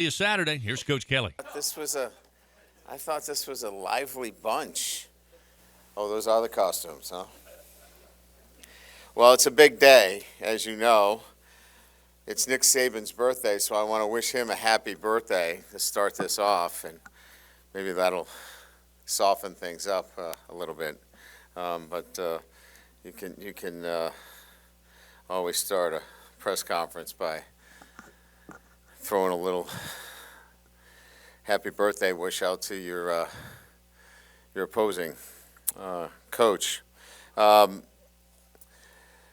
Is Saturday. Here's Coach Kelly. I thought this was a lively bunch. Oh, those are the costumes, huh? Well, it's a big day, as you know. It's Nick Saban's birthday, so I want to wish him a happy birthday to start this off, and maybe that'll soften things up a little bit. But you can always start a press conference by throwing a little happy birthday wish out to your opposing coach.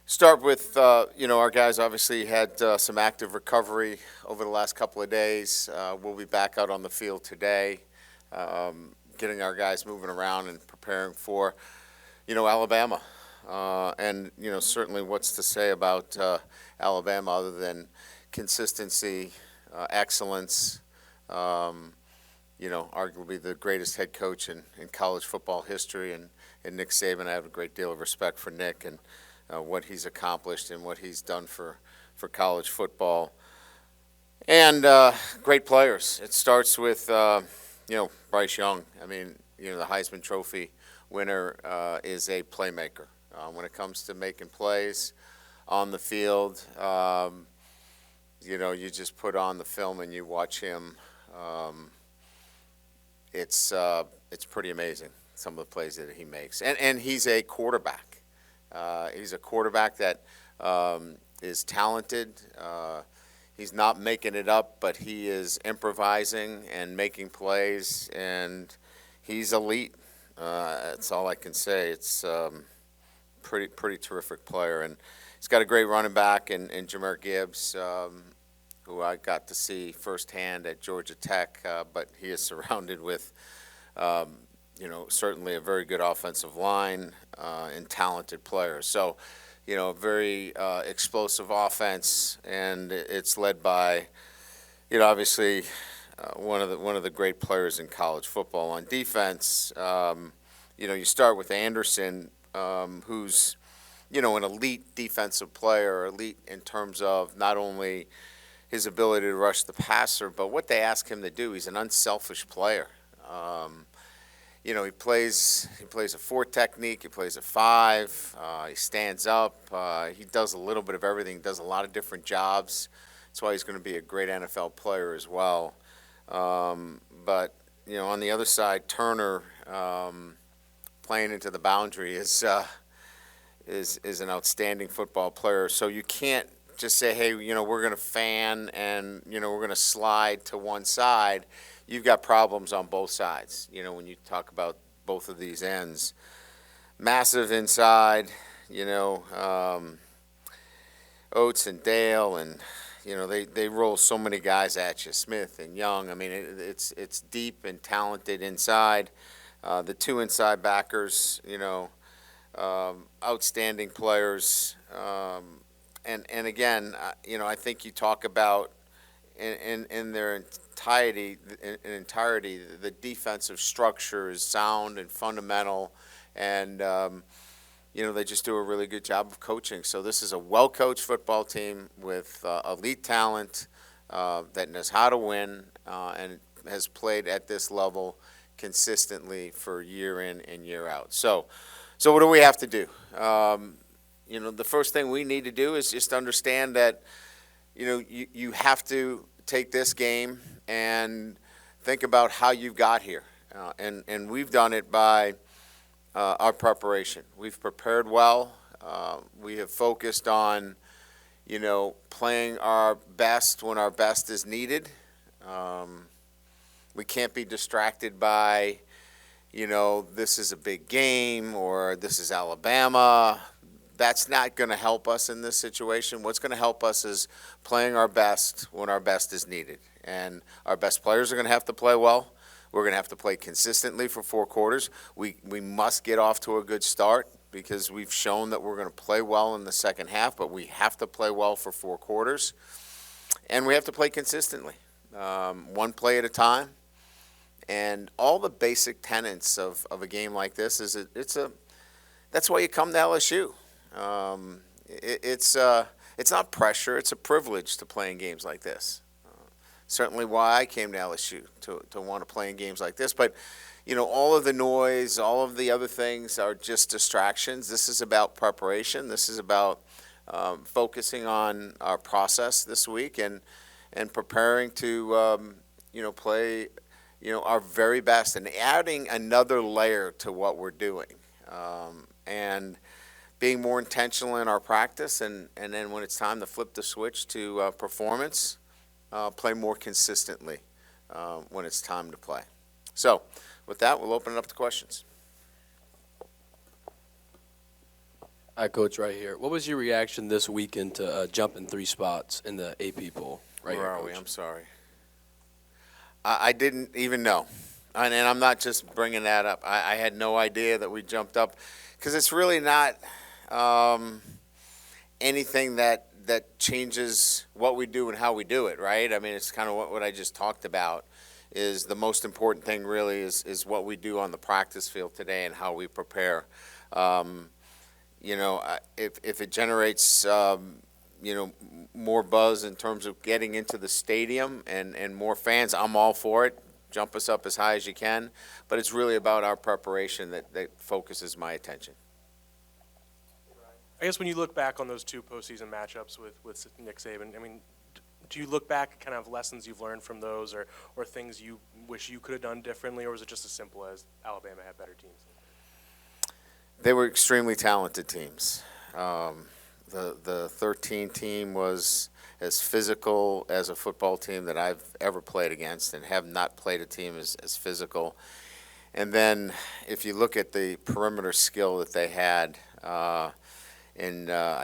Start with our guys obviously had some active recovery over the last couple of days. We'll be back out on the field today, getting our guys moving around and preparing for Alabama. And certainly what's to say about Alabama other than consistency, excellence. Arguably the greatest head coach in college football history, and Nick Saban. I have a great deal of respect for Nick and what he's accomplished and what he's done for college football. And great players. It starts with, Bryce Young. I mean, the Heisman Trophy winner is a playmaker. When it comes to making plays on the field, you just put on the film and you watch him. It's pretty amazing, some of the plays that he makes. And he's a quarterback. He's a quarterback that is talented. He's not making it up, but he is improvising and making plays, and he's elite. That's all I can say. It's pretty terrific player, and he's got a great running back in Jahmyr Gibbs, who I got to see firsthand at Georgia Tech, but he is surrounded with, certainly a very good offensive line and talented players. So, a very explosive offense, and it's led by, obviously one of the great players in college football. On defense, you start with Anderson, who's, an elite defensive player, elite in terms of not only his ability to rush the passer, but what they ask him to do. He's an unselfish player. He plays a 4 technique. He plays a 5. He stands up. He does a little bit of everything. Does a lot of different jobs. That's why he's going to be a great NFL player as well. But on the other side, Turner playing into the boundary is an outstanding football player. So you can't just say, hey, we're going to fan and, we're going to slide to one side. You've got problems on both sides, when you talk about both of these ends. Massive inside, Oates and Dale, and, they roll so many guys at you, Smith and Young. I mean, it's deep and talented inside. The 2 inside backers, outstanding players. And again, I think you talk about in their entirety, the defensive structure is sound and fundamental, and they just do a really good job of coaching. So this is a well-coached football team with elite talent that knows how to win and has played at this level consistently for year in and year out. So what do we have to do? The first thing we need to do is just understand that, you have to take this game and think about how you got here. And we've done it by our preparation. We've prepared well. We have focused on, playing our best when our best is needed. We can't be distracted by, this is a big game or this is Alabama. That's not going to help us in this situation. What's going to help us is playing our best when our best is needed. And our best players are going to have to play well. We're going to have to play consistently for 4 quarters. We must get off to a good start because we've shown that we're going to play well in the second half, but we have to play well for 4 quarters. And we have to play consistently, one play at a time. And all the basic tenets of a game like this is that's why you come to LSU. It's not pressure. It's a privilege to play in games like this. certainly why I came to LSU to want to play in games like this. But all of the noise, all of the other things are just distractions. This is about preparation. This is about focusing on our process this week and preparing to play our very best and adding another layer to what we're doing, and being more intentional in our practice, and then when it's time to flip the switch to performance, play more consistently when it's time to play. So with that, we'll open it up to questions. Hi, Coach, right here. What was your reaction this weekend to jumping 3 spots in the AP poll? Right Where here, are we? Coach. I'm sorry. I didn't even know. And I'm not just bringing that up. I had no idea that we jumped up, because it's really not anything that changes what we do and how we do it, right? I mean, it's kind of what I just talked about. Is the most important thing really is what we do on the practice field today and how we prepare. If it generates more buzz in terms of getting into the stadium and more fans, I'm all for it. Jump us up as high as you can, but it's really about our preparation that focuses my attention. I guess when you look back on those 2 postseason matchups with Nick Saban, I mean, do you look back at kind of lessons you've learned from those, or things you wish you could have done differently, or was it just as simple as Alabama had better teams? They were extremely talented teams. The 13 team was as physical as a football team that I've ever played against, and have not played a team as physical. And then if you look at the perimeter skill that they had, I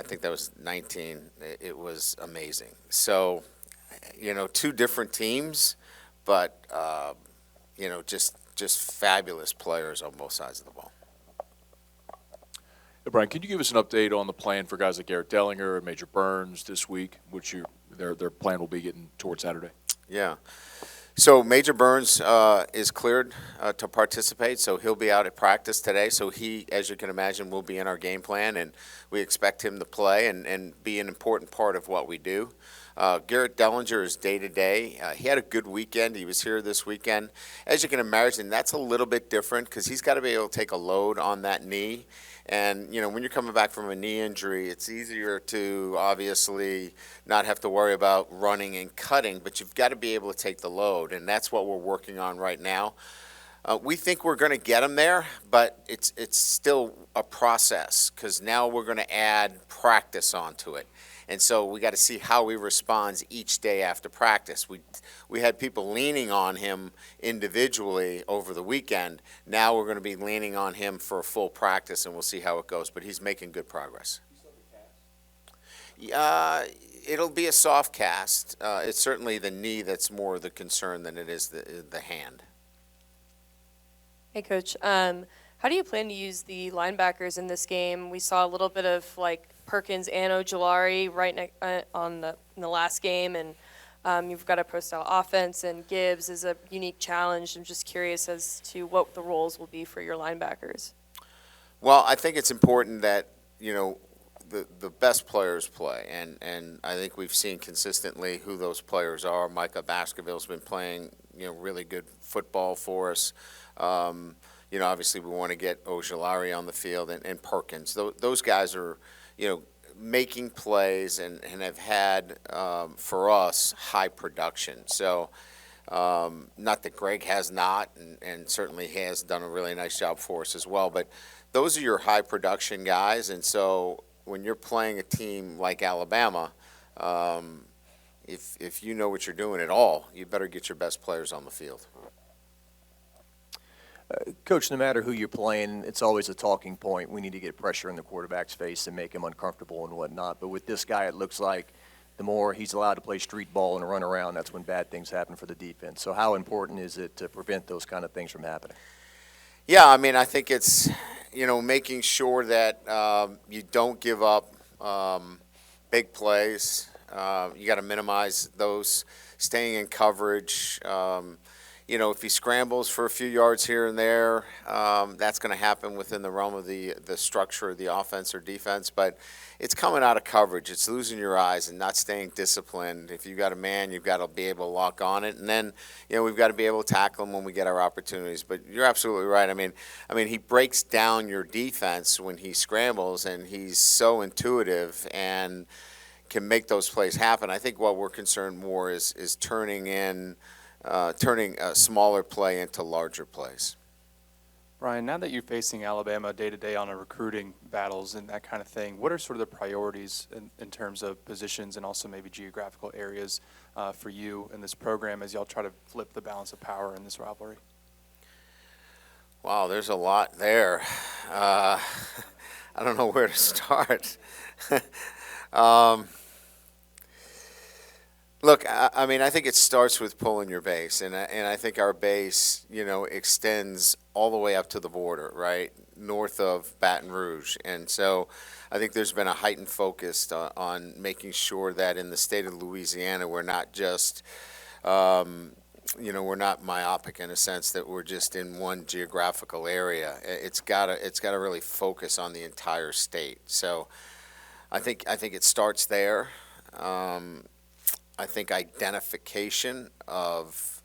think that was 19, it was amazing. So, 2 different teams, but, just fabulous players on both sides of the ball. Hey, Brian, can you give us an update on the plan for guys like Garrett Dellinger and Major Burns this week, which their plan will be getting toward Saturday? Yeah. So Major Burns is cleared to participate, so he'll be out at practice today. So he, as you can imagine, will be in our game plan, and we expect him to play and be an important part of what we do. Garrett Dellinger is day-to-day. He had a good weekend. He was here this weekend. As you can imagine, that's a little bit different because he's got to be able to take a load on that knee. And, when you're coming back from a knee injury, it's easier to obviously not have to worry about running and cutting, but you've got to be able to take the load, and that's what we're working on right now. We think we're going to get him there, but it's still a process because now we're going to add practice onto it. And so we got to see how he responds each day after practice. We had people leaning on him individually over the weekend. Now we're going to be leaning on him for a full practice, and we'll see how it goes. But he's making good progress. It'll be a soft cast. It's certainly the knee that's more the concern than it is the hand. Hey, Coach. How do you plan to use the linebackers in this game? We saw a little bit of Perkins and Ojulari in the last game, and you've got a pro-style offense, and Gibbs is a unique challenge. I'm just curious as to what the roles will be for your linebackers. Well, I think it's important that the best players play, and I think we've seen consistently who those players are. Micah Baskerville's been playing really good football for us. Obviously we want to get Ojulari on the field and Perkins. Those guys are making plays and have had, for us, high production. So not that Greg has not, and certainly has done a really nice job for us as well, but those are your high production guys. And so when you're playing a team like Alabama, if you know what you're doing at all, you better get your best players on the field. Coach, no matter who you're playing, it's always a talking point. We need to get pressure in the quarterback's face and make him uncomfortable and whatnot. But with this guy, it looks like the more he's allowed to play street ball and run around, that's when bad things happen for the defense. So how important is it to prevent those kind of things from happening? Yeah, I mean, I think it's, making sure that you don't give up big plays. You got to minimize those, staying in coverage. if he scrambles for a few yards here and there, that's going to happen within the realm of the structure of the offense or defense. But it's coming out of coverage. It's losing your eyes and not staying disciplined. If you've got a man, you've got to be able to lock on it. And then, we've got to be able to tackle him when we get our opportunities. But you're absolutely right. I mean, he breaks down your defense when he scrambles, and he's so intuitive and can make those plays happen. I think what we're concerned more is turning a smaller play into larger plays. Brian, now that you're facing Alabama day to day on a recruiting battles and that kind of thing, what are sort of the priorities in terms of positions and also maybe geographical areas for you in this program as y'all try to flip the balance of power in this rivalry? Wow, there's a lot there. I don't know where to start. Look, I think it starts with pulling your base, and I think our base, extends all the way up to the border, right, north of Baton Rouge. And so I think there's been a heightened focus on making sure that in the state of Louisiana, we're not just, we're not myopic in a sense that we're just in one geographical area. It's got to really focus on the entire state. So I think it starts there. I think identification of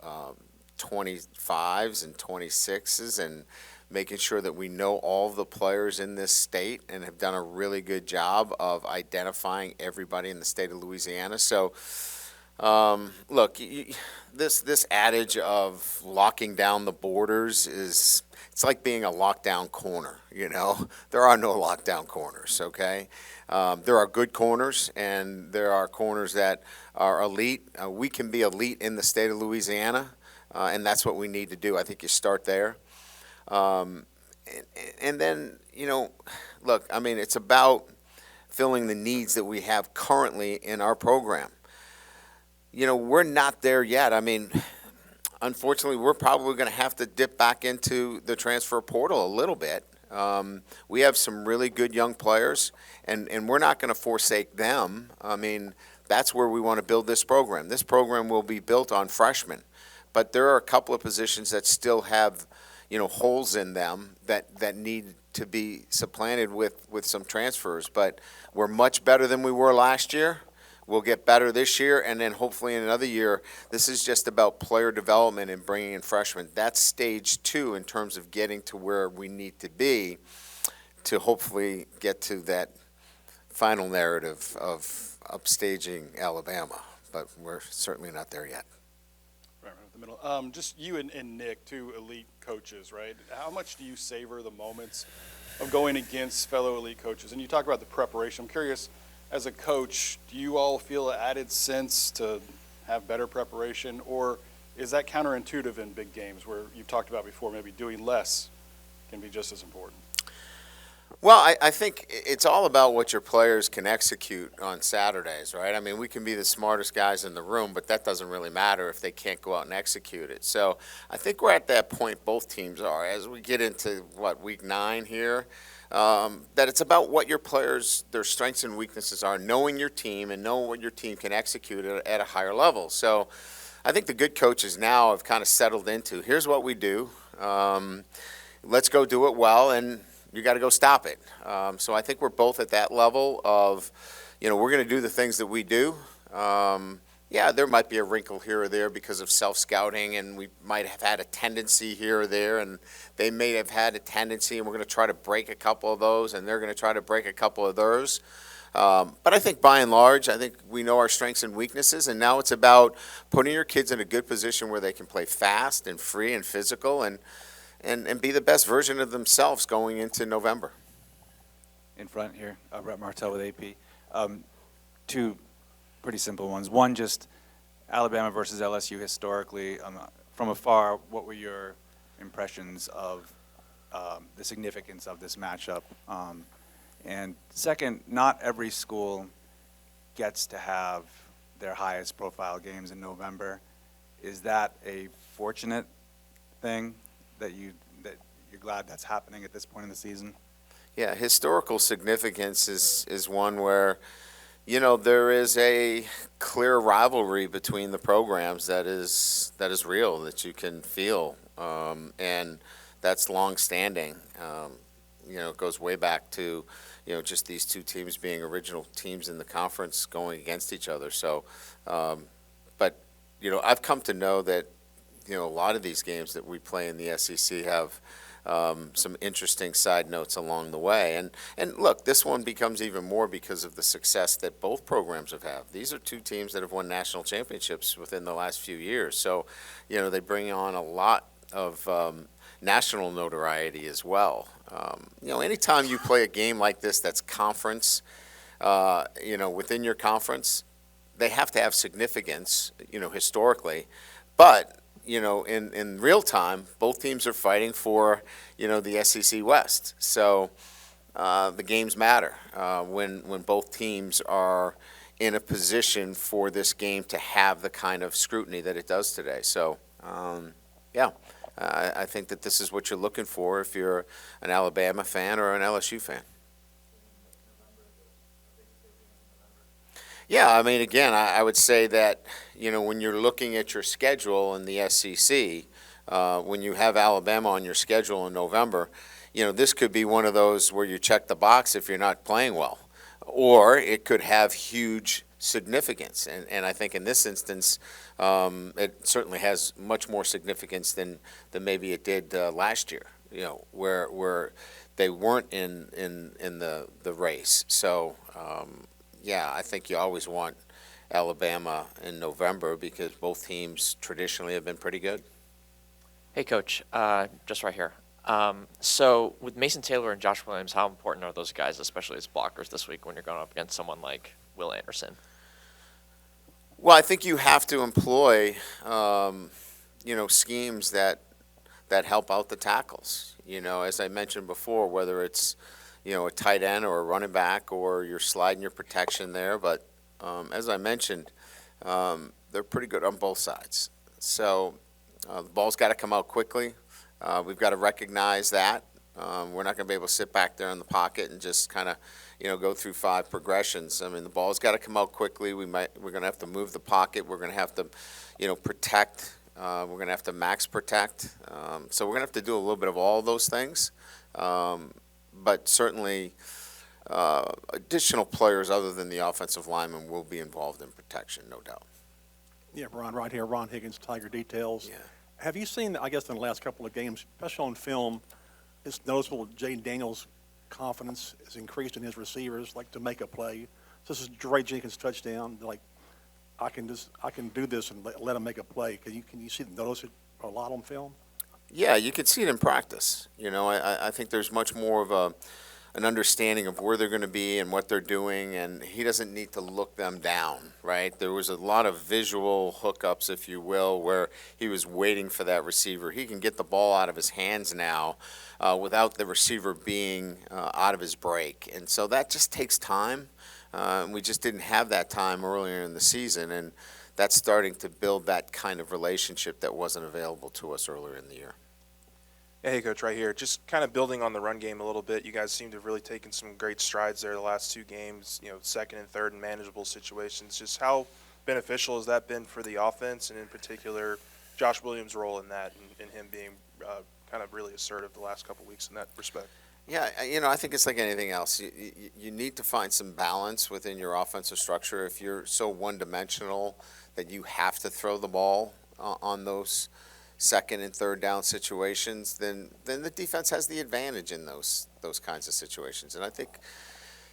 25s and 26s and making sure that we know all the players in this state and have done a really good job of identifying everybody in the state of Louisiana. So, look, this adage of locking down the borders it's like being a lockdown corner, There are no lockdown corners, okay? There are good corners, and there are corners that are elite. We can be elite in the state of Louisiana, and that's what we need to do. I think you start there. And then, look, it's about filling the needs that we have currently in our program. We're not there yet. Unfortunately, we're probably going to have to dip back into the transfer portal a little bit. We have some really good young players, and we're not going to forsake them. That's where we want to build this program. This program will be built on freshmen, but there are a couple of positions that still have, holes in them that need to be supplanted with some transfers. But we're much better than we were last year. We'll get better this year, and then hopefully in another year. This is just about player development and bringing in freshmen. That's stage 2 in terms of getting to where we need to be to hopefully get to that final narrative of upstaging Alabama. But we're certainly not there yet. Right in the middle. Just you and Nick, two elite coaches, right? How much do you savor the moments of going against fellow elite coaches? And you talk about the preparation. I'm curious, as a coach, do you all feel an added sense to have better preparation, or is that counterintuitive in big games where you've talked about before, maybe doing less can be just as important? Well, I think it's all about what your players can execute on Saturdays, right? We can be the smartest guys in the room, but that doesn't really matter if they can't go out and execute it. So I think we're at that point, both teams are, as we get into, week 9 here, that it's about what your players, their strengths and weaknesses are, knowing your team and knowing what your team can execute at a higher level. So I think the good coaches now have kind of settled into, here's what we do, let's go do it well, and you got to go stop it. So I think we're both at that level of, we're going to do the things that we do. Yeah, there might be a wrinkle here or there because of self-scouting, and we might have had a tendency here or there, and they may have had a tendency, and we're going to try to break a couple of those, and they're going to try to break a couple of theirs. But I think by and large, I think we know our strengths and weaknesses, and now it's about putting your kids in a good position where they can play fast and free and physical and be the best version of themselves going into November. In front here, Brett Martell with AP. Two pretty simple ones. One, just Alabama versus LSU historically. From afar, what were your impressions of the significance of this matchup? And second, not every school gets to have their highest profile games in November. Is that a fortunate thing that you're glad that's happening at this point in the season? Yeah, historical significance is one where, There is a clear rivalry between the programs that is real, that you can feel, and that's long-standing. It goes way back to, just these two teams being original teams in the conference going against each other. So, but, I've come to know that, a lot of these games that we play in the SEC have some interesting side notes along the way. And look, this one becomes even more because of the success that both programs have had. These are two teams that have won national championships within the last few years. So, they bring on a lot of national notoriety as well. Anytime you play a game like this that's conference, within your conference, they have to have significance, historically. But in real time, both teams are fighting for, the SEC West. So the games matter when both teams are in a position for this game to have the kind of scrutiny that it does today. So, yeah, I think that this is what you're looking for if you're an Alabama fan or an LSU fan. Yeah, I mean, again, I would say that, when you're looking at your schedule in the SEC, when you have Alabama on your schedule in November, this could be one of those where you check the box if you're not playing well. Or it could have huge significance. And I think in this instance, it certainly has much more significance than maybe it did last year, where they weren't in the race. So, yeah, I think you always want Alabama in November because both teams traditionally have been pretty good. Hey, Coach, just right here. So with Mason Taylor and Josh Williams, how important are those guys, especially as blockers this week when you're going up against someone like Will Anderson? Well, I think you have to employ, schemes that help out the tackles. As I mentioned before, whether it's a tight end or a running back, or you're sliding your protection there. But as I mentioned, they're pretty good on both sides. So the ball's got to come out quickly. We've got to recognize that. We're not going to be able to sit back there in the pocket and just kind of, go through 5 progressions. I mean, the ball's got to come out quickly. We're going to have to move the pocket. We're going to have to, protect. We're going to have to max protect. So we're going to have to do a little bit of all those things. But certainly, additional players other than the offensive linemen will be involved in protection, no doubt. Yeah, Ron, right here, Ron Higgins, Tiger Details. Yeah. Have you seen, I guess, in the last couple of games, especially on film, it's noticeable Jaden Daniels' confidence has increased in his receivers, like to make a play. So this is Dre Jenkins' touchdown. Like, I can do this and let him make a play. Can you notice it a lot on film? Yeah, you can see it in practice. I think there's much more of an understanding of where they're going to be and what they're doing, and he doesn't need to look them down, right? There was a lot of visual hookups, if you will, where he was waiting for that receiver. He can get the ball out of his hands now without the receiver being out of his break, and so that just takes time. We just didn't have that time earlier in the season, and that's starting to build that kind of relationship that wasn't available to us earlier in the year. Hey, Coach, right here. Just kind of building on the run game a little bit. You guys seem to have really taken some great strides there the last 2 games, second and third in manageable situations. Just how beneficial has that been for the offense, and in particular, Josh Williams' role in that and him being kind of really assertive the last couple weeks in that respect? Yeah, I think it's like anything else. You need to find some balance within your offensive structure. If you're so one-dimensional that you have to throw the ball on those second and third down situations, then the defense has the advantage in those kinds of situations. And I think,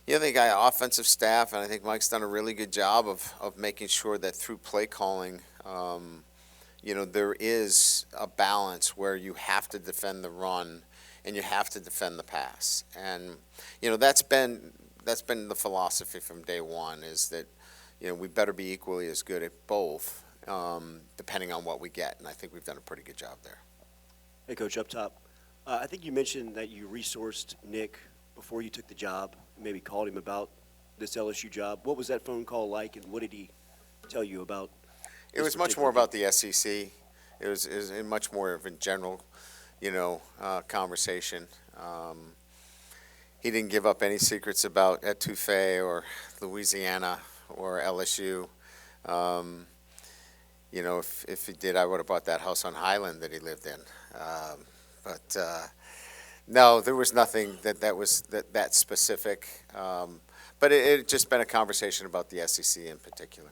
they got offensive staff, and I think Mike's done a really good job of making sure that through play calling, there is a balance where you have to defend the run and you have to defend the pass. And, that's been the philosophy from day one, is that, we better be equally as good at both, depending on what we get. And I think we've done a pretty good job there. Hey, Coach, up top. I think you mentioned that you resourced Nick before you took the job, maybe called him about this LSU job. What was that phone call like, and what did he tell you about? It was much more about the SEC. It was much more of a general, conversation. he didn't give up any secrets about Etouffee or Louisiana or LSU. You know, if he did, I would have bought that house on Highland that he lived in. But no, there was nothing that was that specific. But it had just been a conversation about the SEC in particular.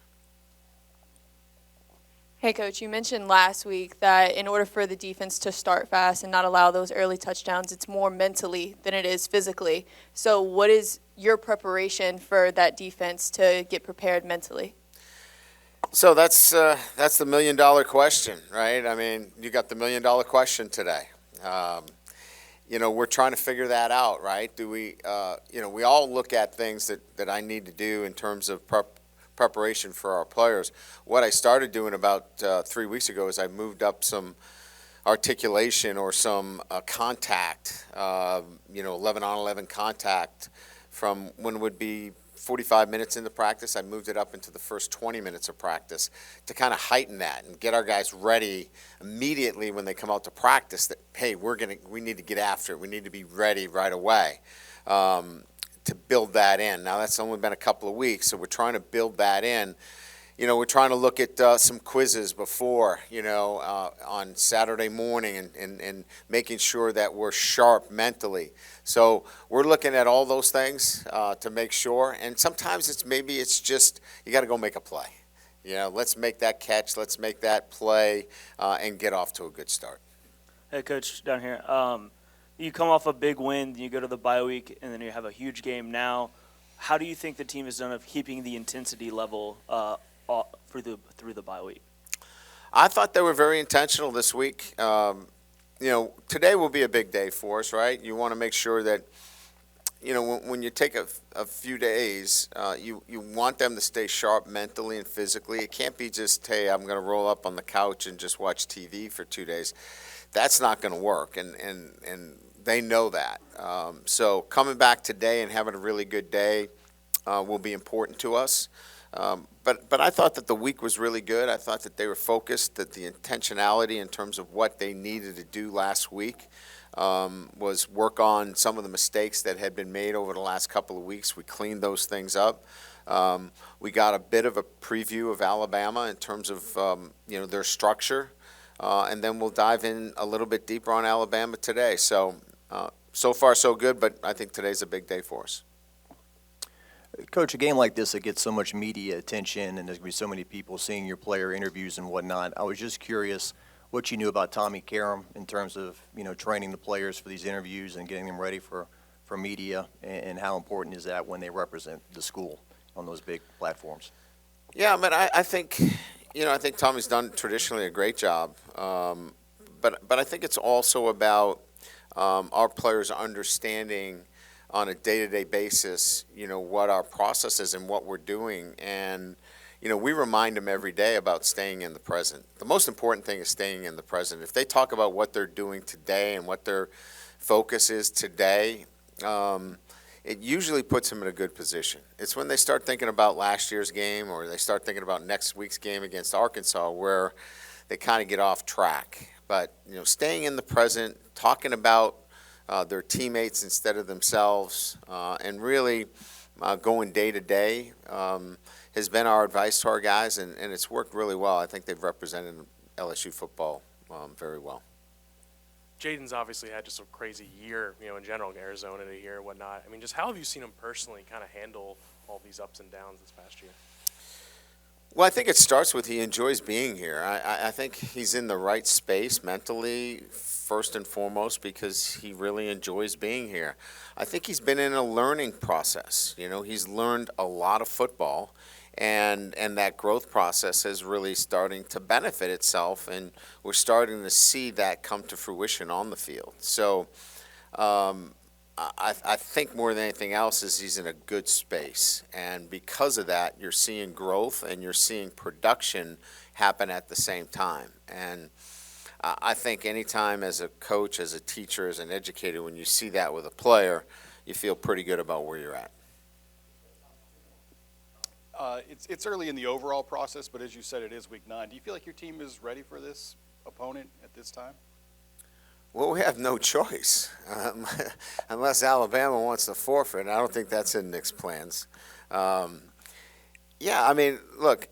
Hey, Coach, you mentioned last week that in order for the defense to start fast and not allow those early touchdowns, it's more mentally than it is physically. So what is your preparation for that defense to get prepared mentally? So that's the $1 million question, right? I mean, you got the $1 million question today. You know, we're trying to figure that out, right? Do we, you know, we all look at things that I need to do in terms of preparation for our players. What I started doing about 3 weeks ago is I moved up some articulation or some contact, you know, 11-on-11 contact from when it would be 45 minutes into practice. I moved it up into the first 20 minutes of practice to kind of heighten that and get our guys ready immediately when they come out to practice that, hey, we need to get after it. We need to be ready right away. To build that in. Now, that's only been a couple of weeks, so we're trying to build that in. You know, we're trying to look at some quizzes before, you know, on Saturday morning and making sure that we're sharp mentally. So we're looking at all those things to make sure. And sometimes it's just you got to go make a play. You know, let's make that catch, let's make that play, and get off to a good start. Hey, Coach, down here. You come off a big win, you go to the bye week, and then you have a huge game now. How do you think the team has done of keeping the intensity level through the bye week? I thought they were very intentional this week. You know, today will be a big day for us, right? You want to make sure that, you know, when you take a few days, you want them to stay sharp mentally and physically. It can't be just, hey, I'm going to roll up on the couch and just watch TV for 2 days. That's not going to work, and they know that. So coming back today and having a really good day will be important to us. But I thought that the week was really good. I thought that they were focused, that the intentionality in terms of what they needed to do last week was work on some of the mistakes that had been made over the last couple of weeks. We cleaned those things up. We got a bit of a preview of Alabama in terms of you know, their structure. And then we'll dive in a little bit deeper on Alabama today. So, so far so good, but I think today's a big day for us. Coach, a game like this that gets so much media attention and there's going to be so many people seeing your player interviews and whatnot, I was just curious what you knew about Tommy Karam in terms of, you know, training the players for these interviews and getting them ready for media, and how important is that when they represent the school on those big platforms? Yeah, but I think, you know, I think Tommy's done traditionally a great job. But I think it's also about our players understanding on a day-to-day basis, you know, what our process is and what we're doing. And, you know, we remind them every day about staying in the present. The most important thing is staying in the present. If they talk about what they're doing today and what their focus is today, it usually puts them in a good position. It's when they start thinking about last year's game or they start thinking about next week's game against Arkansas where they kind of get off track. But, you know, staying in the present, talking about their teammates instead of themselves, and really going day to day has been our advice to our guys, and it's worked really well. I think they've represented LSU football very well. Jaden's obviously had just a crazy year, you know, in general, in Arizona to here and whatnot. I mean, just how have you seen him personally kind of handle all these ups and downs this past year? Well, I think it starts with he enjoys being here. I think he's in the right space mentally, first and foremost, because he really enjoys being here. I think he's been in a learning process. You know, he's learned a lot of football, and that growth process is really starting to benefit itself, and we're starting to see that come to fruition on the field. So I think more than anything else is he's in a good space, and because of that, you're seeing growth and you're seeing production happen at the same time. And I think anytime as a coach, as a teacher, as an educator, when you see that with a player, you feel pretty good about where you're at. It's early in the overall process, but as you said, it is week 9. Do you feel like your team is ready for this opponent at this time? Well, we have no choice, unless Alabama wants to forfeit. I don't think that's in Nick's plans. Yeah, I mean, look,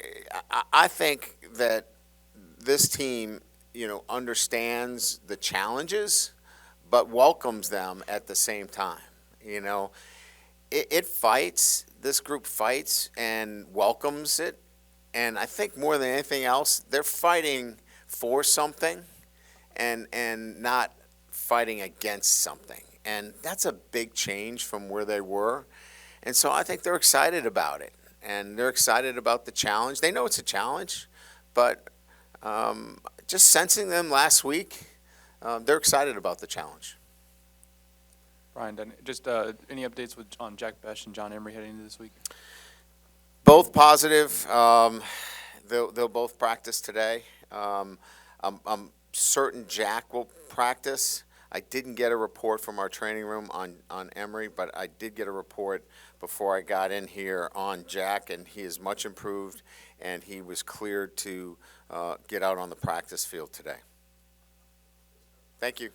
I think that this team, understands the challenges, but welcomes them at the same time. It fights. This group fights and welcomes it, and I think more than anything else, they're fighting for something, and not fighting against something. And that's a big change from where they were. And so I think they're excited about it. And they're excited about the challenge. They know it's a challenge, but just sensing them last week, they're excited about the challenge. Brian, just any updates on Jack Besh and John Emery heading into this week? Both positive. They'll both practice today. I'm certain Jack will practice. I didn't get a report from our training room on Emery, but I did get a report before I got in here on Jack, and he is much improved, and he was cleared to get out on the practice field today. Thank you.